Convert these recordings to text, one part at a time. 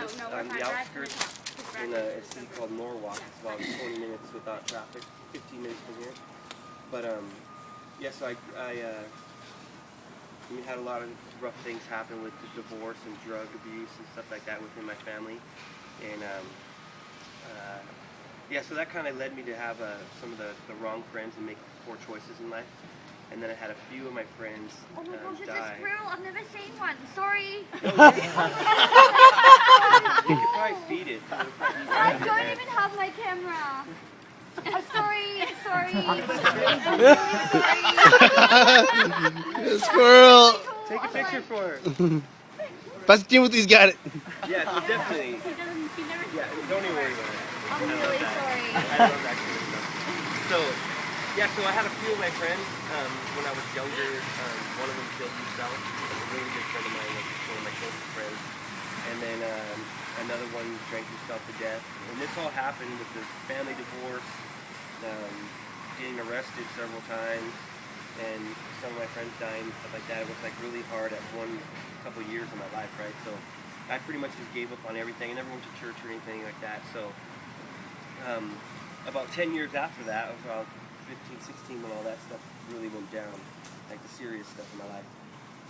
just on the outskirts in a city called Norwalk. It's about 20 minutes without traffic, 15 minutes from here. But yeah, so we had a lot of rough things happen with the divorce and drug abuse and stuff like that within my family, and yeah, so that kind of led me to have some of the wrong friends and make poor choices in life. And then I had a few of my friends Oh my gosh, it's die. a squirrel. I've never seen one. Sorry. You could probably feed it. I don't even have my camera. I'm sorry. Sorry. I'm really sorry. Squirrel. Take a picture for her. Pastor Timothy's got it. Yeah, so definitely. Yeah, don't even worry about it. I'm really sorry. I love that kind of stuff. So, yeah, so I had a few of my friends when I was younger. One of them killed himself. A really good friend of mine, like one of my closest friends. And then another one drank himself to death. And this all happened with the family divorce, getting arrested several times, and some of my friends dying and stuff like that. It was like really hard at couple years of my life, right? So I pretty much just gave up on everything. I never went to church or anything like that. So about 10 years after that, I was around 15, 16 when all that stuff really went down, like the serious stuff in my life.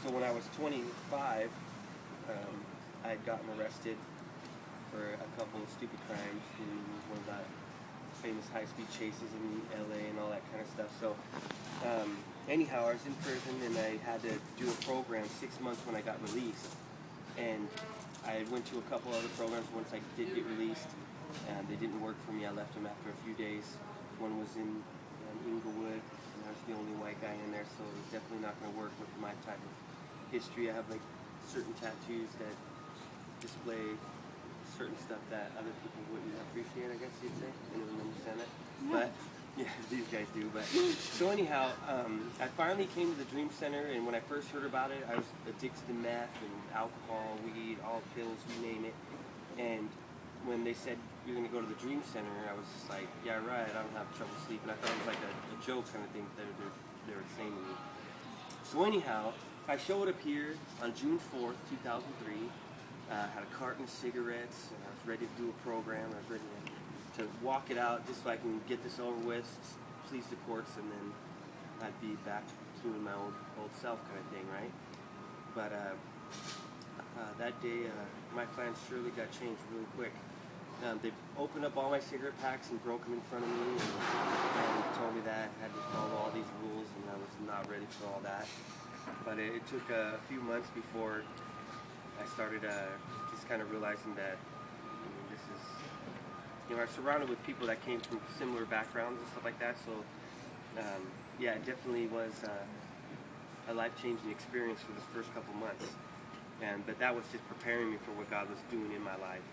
So when I was 25, I had gotten arrested for a couple of stupid crimes in one of the famous high-speed chases in LA and all that kind of stuff. So anyhow, I was in prison and I had to do a program 6 months when I got released. And I went to a couple other programs once I did get released, and they didn't work for me. I left them after a few days. One was in Inglewood, and I was the only white guy in there, so it was definitely not going to work with my type of history. I have like certain tattoos that display certain stuff that other people wouldn't appreciate, I guess you'd say. I didn't understand it. But yeah, these guys do. But so anyhow, I finally came to the Dream Center, and when I first heard about it, I was addicted to meth and alcohol, weed, all pills, you name it. And when they said you're going to go to the Dream Center, I was just like, yeah, right. I don't have trouble sleeping. I thought it was like a joke kind of thing that they were saying to me. So anyhow, I showed up here on June 4th, 2003. Had a carton of cigarettes, and I was ready to do a program. I was ready to walk it out just so I can get this over with, please the courts, and then I'd be back to my old self kind of thing, right? But that day, my plans surely got changed really quick. They opened up all my cigarette packs and broke them in front of me, and told me that I had to follow all these rules, and I was not ready for all that. But it took a few months before I started just kind of realizing that, this is, I was surrounded with people that came from similar backgrounds and stuff like that, so yeah, it definitely was a life-changing experience for this first couple months. But that was just preparing me for what God was doing in my life,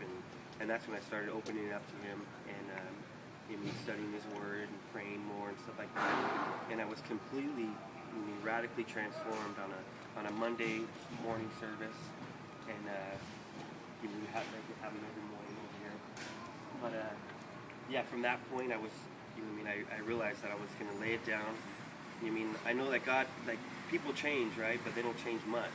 and that's when I started opening it up to Him and studying His Word and praying more and stuff like that. And I was completely, radically transformed on a Monday morning service, and we have them every morning over here. But yeah, from that point, I was, I realized that I was going to lay it down. I know that God, people change, right? But they don't change much.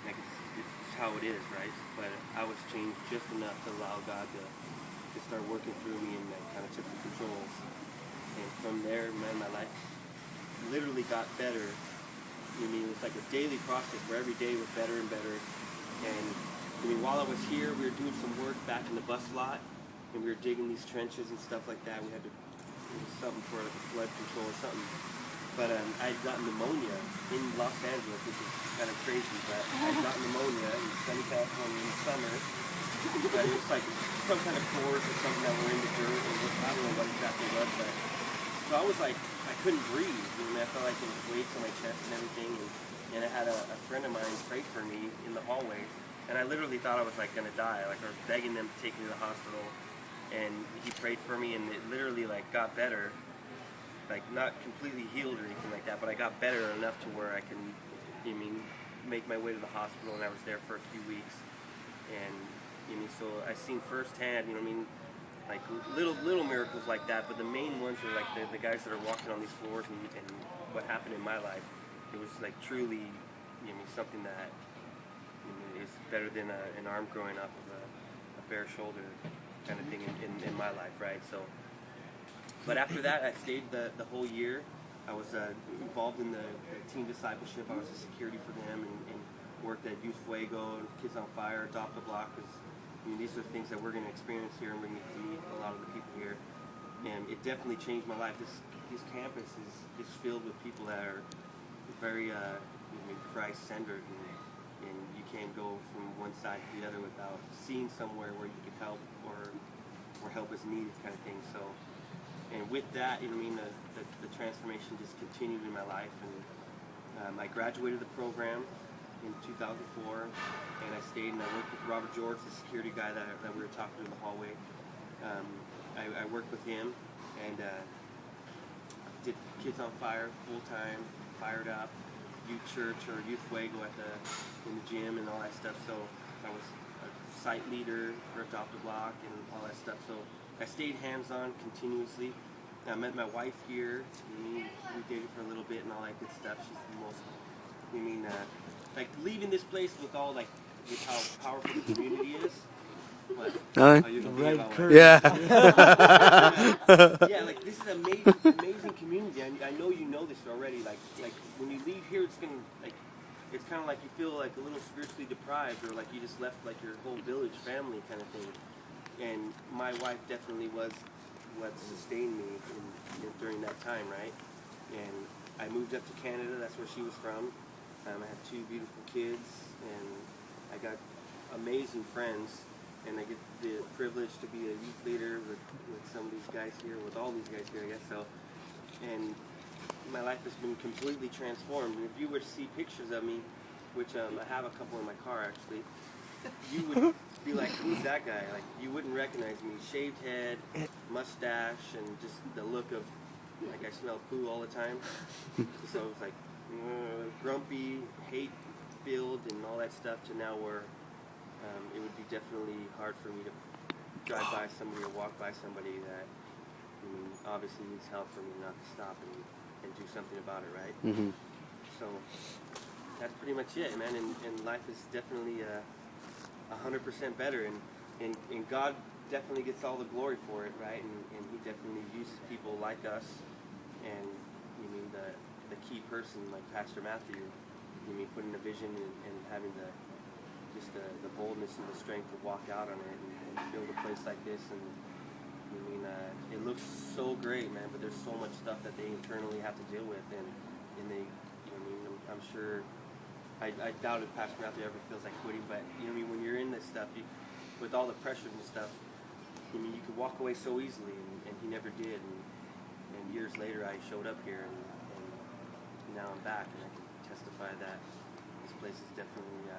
It's how it is, right? But I was changed just enough to allow God to start working through me, and that kind of took the controls. And from there, man, my life literally got better. It was like a daily process where every day was better and better. And while I was here, we were doing some work back in the bus lot, and we were digging these trenches and stuff like that. We had to do something for like a flood control or something. But I had gotten pneumonia in Los Angeles, which is kind of crazy, but I had gotten pneumonia in sunny California in the summer. But it was like some kind of pores or something that were in the dirt, or I don't know what exactly it was, but so I was like, I couldn't breathe. I felt like there was weights on my chest and everything, and I had a friend of mine pray for me in the hallway, and I literally thought I was like gonna die. Like I was begging them to take me to the hospital, and he prayed for me, and it literally like got better. Like not completely healed or anything like that, but I got better enough to where I can, make my way to the hospital, and I was there for a few weeks, and so I seen firsthand, like little miracles like that, but the main ones are like the guys that are walking on these floors and what happened in my life. It was like truly, something that is better than an arm growing off of bare shoulder kind of thing in my life, right? So, but after that, I stayed the whole year. I was involved in the teen discipleship. I was a security for them and worked at Youth Fuego, Kids on Fire, Adopt a Block. I mean, these are things that we're going to experience here, and we're going to meet a lot of the people here. And it definitely changed my life. This campus is filled with people that are very Christ-centered, and you can't go from one side to the other without seeing somewhere where you can help or help is needed kind of thing. So, and with that, the transformation just continued in my life, and I graduated the program in 2004, and I stayed and I worked with Robert George, the security guy that we were talking to in the hallway. I worked with him and did Kids on Fire full time, Fired Up, Youth Church or Youth Fuego in the gym and all that stuff. So I was a site leader for Adopt a Block and all that stuff. So I stayed hands-on continuously. I met my wife here. We dated for a little bit and all that good stuff. She's the most, like leaving this place with all with how powerful the community is. What? Oh, you're gonna yeah. Yeah, like this is an amazing community. I know you know this already. Like when you leave here, it's kind of like you feel like a little spiritually deprived, or like you just left like your whole village family kind of thing. And my wife definitely was what sustained me during that time, right? And I moved up to Canada. That's where she was from. I had 2 beautiful kids, and I got amazing friends. And I get the privilege to be a youth leader with some of these guys here, with all these guys here, I guess. So, and my life has been completely transformed. And if you were to see pictures of me, which I have a couple in my car actually, you would be like, who's that guy? Like, you wouldn't recognize me. Shaved head, mustache, and just the look of, like, I smell poo all the time. So it was like grumpy, hate-filled, and all that stuff, to now where it would be definitely hard for me to drive by somebody or walk by somebody that obviously needs help for me not to stop and do something about it, right? Mm-hmm. So that's pretty much it, man. And life is definitely 100% better, and God definitely gets all the glory for it, right? And He definitely uses people like us, and the key person like Pastor Matthew, putting a vision and having the boldness and the strength to walk out on it and build a place like this. And it looks so great, man, but there's so much stuff that they internally have to deal with, and they, I'm sure, I doubt if Pastor Matthew ever feels like quitting, but when you're in this stuff, with all the pressure and stuff, you could walk away so easily, and he never did, and years later I showed up here, and now I'm back, and I can testify that this place is definitely